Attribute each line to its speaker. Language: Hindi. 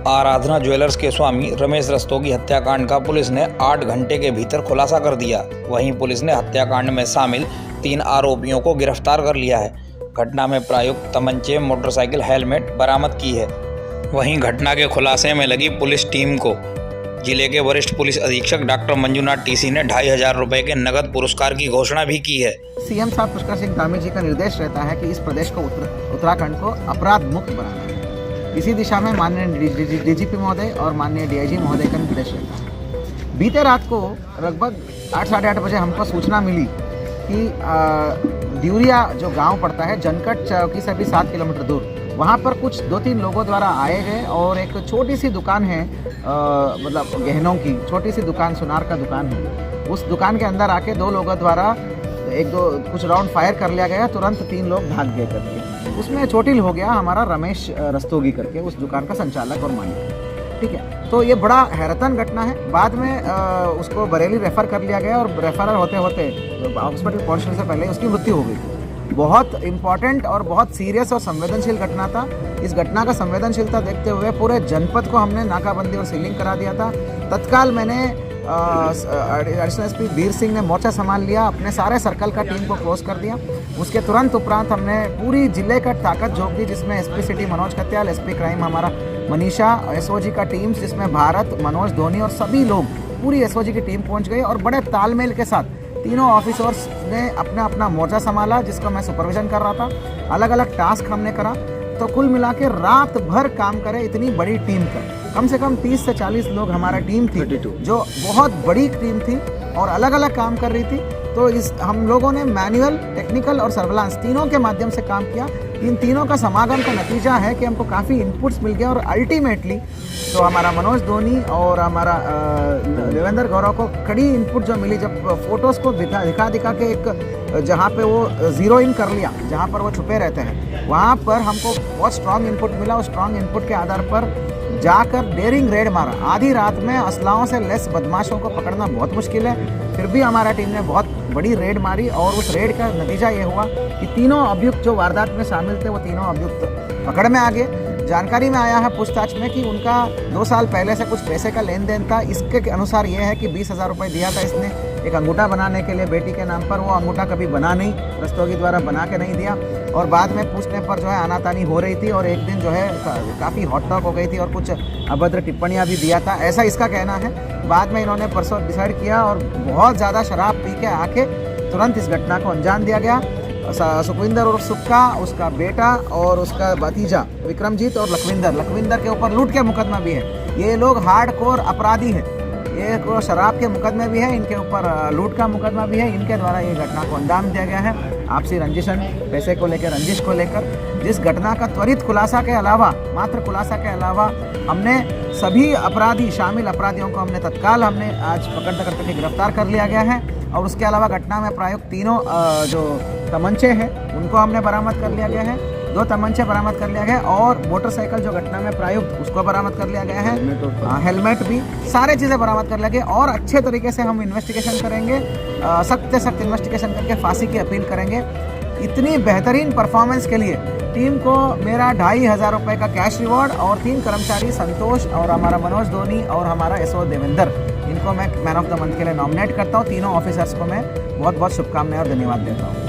Speaker 1: आराधना ज्वेलर्स के स्वामी रमेश रस्तोगी हत्याकांड का पुलिस ने 8 घंटे के भीतर खुलासा कर दिया। वहीं पुलिस ने हत्याकांड में शामिल 3 आरोपियों को गिरफ्तार कर लिया है। घटना में प्रयुक्त तमंचे, मोटरसाइकिल, हेलमेट बरामद की है। वहीं घटना के खुलासे में लगी पुलिस टीम को जिले के वरिष्ठ पुलिस अधीक्षक डॉक्टर मंजुनाथ टीसी ने 2500 रुपये के नगद पुरस्कार की घोषणा भी की है।
Speaker 2: सीएम साहब पुष्कर सिंह धामी जी का निर्देश रहता है कि इस प्रदेश को उत्तराखंड को अपराध मुक्त बनाना है। इसी दिशा में माननीय डीजीपी महोदय और माननीय डीआईजी महोदय का निर्देश रहता है। बीते रात को लगभग 8 साढ़े 8 बजे हमको सूचना मिली कि ड्यूरिया जो गांव पड़ता है जनकट चौकी से भी 7 किलोमीटर दूर, वहाँ पर कुछ 2-3 लोगों द्वारा आए गए और एक छोटी सी दुकान है, मतलब गहनों की छोटी सी दुकान, सुनार का दुकान है। उस दुकान के अंदर आके 2 लोगों द्वारा कुछ राउंड फायर कर लिया गया। तुरंत 3 लोग भाग गए करके। उसमें चोटिल हो गया हमारा रमेश रस्तोगी करके, उस दुकान का संचालक और मालिक। ठीक है, तो ये बड़ा हैरतन घटना है। बाद में उसको बरेली रेफर कर लिया गया और रेफर होते होते हॉस्पिटल पहुंचने से पहले उसकी मृत्यु हो गई। बहुत इम्पॉर्टेंट और बहुत सीरियस और संवेदनशील घटना था। इस घटना का संवेदनशीलता देखते हुए पूरे जनपद को हमने नाकाबंदी और सीलिंग करा दिया था। तत्काल मैंने एडिशनल एसपी वीर सिंह ने मोर्चा संभाल लिया, अपने सारे सर्कल का टीम को क्लोज कर दिया। उसके तुरंत उपरांत हमने पूरी जिले का ताकत झोंक दी, जिसमें SP city Manoj Katyal, SP crime हमारा मनीषा, एसओजी का टीम जिसमें भारत, मनोज, धोनी और सभी लोग, पूरी एसओजी की टीम पहुंच गई और बड़े तालमेल के साथ तीनों ऑफिसर्स ने अपना अपना मोर्चा संभाला, जिसका मैं सुपरविजन कर रहा था। अलग अलग टास्क हमने करा, तो कुल मिला के रात भर काम करे इतनी बड़ी टीम का। कम से कम 30 से 40 लोग हमारा टीम थी, जो बहुत बड़ी टीम थी और अलग अलग काम कर रही थी। तो हम लोगों ने मैनुअल, टेक्निकल और सर्विलांस तीनों के माध्यम से काम किया। इन तीनों का समागम का नतीजा है कि हमको काफ़ी इनपुट्स मिल गए और अल्टीमेटली तो हमारा मनोज धोनी और हमारा देवेंद्र गौरव को कड़ी इनपुट जो मिली, जब फोटोज़ को दिखा के एक जहाँ पे वो ज़ीरो इन कर लिया, जहाँ पर वो छुपे रहते हैं, वहाँ पर हमको बहुत स्ट्रॉन्ग इनपुट मिला। उस स्ट्रॉन्ग इनपुट के आधार पर जाकर डेयरिंग रेड मारा। आधी रात में असलाहों से लेस बदमाशों को पकड़ना बहुत मुश्किल है, फिर भी हमारा टीम ने बहुत बड़ी रेड मारी और उस रेड का नतीजा ये हुआ कि तीनों अभियुक्त जो वारदात में शामिल थे वो तीनों अभियुक्त पकड़ में आ गए। जानकारी में आया है पूछताछ में कि उनका 2 साल पहले से कुछ पैसे का लेन देन था। इसके अनुसार ये है कि 20,000 रुपये दिया था इसने एक अंगूठा बनाने के लिए बेटी के नाम पर। वो अंगूठा कभी बना नहीं, रस्तोगी द्वारा बना के नहीं दिया और बाद में पूछने पर जो है आनातानी हो रही थी और एक दिन जो है काफ़ी हॉट टॉक हो गई थी और कुछ अभद्र टिप्पणियाँ भी दिया था, ऐसा इसका कहना है। बाद में इन्होंने परसों डिसाइड किया और बहुत ज़्यादा शराब पी के आके तुरंत इस घटना को अंजाम दिया गया। सुखविंदर और सुक्का, उसका बेटा और उसका भतीजा विक्रमजीत और लखविंदर के ऊपर लूट के मुकदमा भी है। ये लोग हार्डकोर अपराधी हैं। ये शराब के मुकदमे भी है, इनके ऊपर लूट का मुकदमा भी है। इनके द्वारा ये घटना को अंजाम दिया गया है। आपसी रंजिशन, पैसे को लेकर, रंजिश को लेकर। जिस घटना का त्वरित खुलासा के अलावा, मात्र खुलासा के अलावा, हमने सभी शामिल अपराधियों को हमने तत्काल आज पकड़ करके गिरफ्तार कर लिया गया है। और उसके अलावा घटना में प्रयुक्त तीनों जो तमंचे हैं उनको हमने बरामद कर लिया गया है। 2 तमंचे बरामद कर लिया गया और मोटरसाइकिल जो घटना में प्रयुक्त उसको बरामद कर लिया गया है। हेलमेट भी, सारे चीज़ें बरामद कर लिया गया और अच्छे तरीके से हम इन्वेस्टिगेशन करेंगे, सख्त से सख्त इन्वेस्टिगेशन करके फांसी की अपील करेंगे। इतनी बेहतरीन परफॉर्मेंस के लिए टीम को मेरा 2500 रुपये का कैश रिवॉर्ड और 3 कर्मचारी संतोष और हमारा मनोज धोनी और हमारा एसओ देवेंद्र, इनको मैं मैन ऑफ द मंथ के लिए नॉमिनेट करता हूँ। तीनों ऑफिसर्स को मैं बहुत बहुत शुभकामनाएं और धन्यवाद देता हूँ।